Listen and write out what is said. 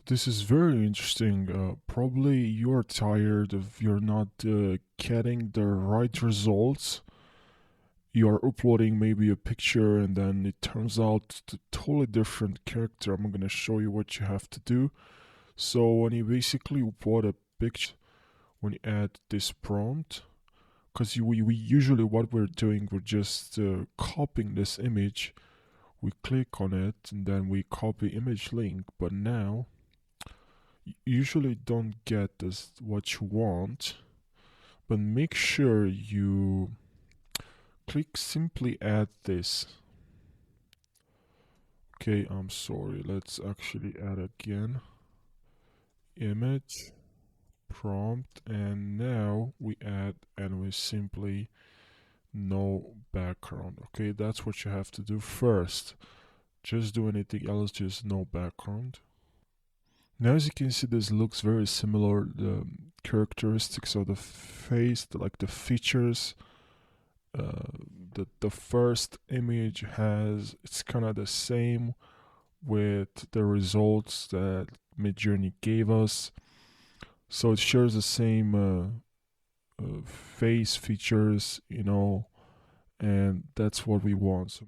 This is very interesting. Probably you're tired of you're not getting the right results. You're uploading maybe a picture and then it turns out a totally different character. I'm gonna show you what you have to do. So when you basically upload a picture, when you add this prompt, because we usually what we're doing, we're just copying this image. We click on it and then we copy image link. But now usually don't get this what you want, but make sure you click simply add this. Okay, I'm sorry, let's actually add again image prompt, and now we add and we simply no background. Okay, that's what you have to do first. Just do anything else, just no background. Now, as you can see, this looks very similar. The characteristics of the face, like the features, the first image has, it's kind of the same with the results that MidJourney gave us. So it shares the same face features, and that's what we want. So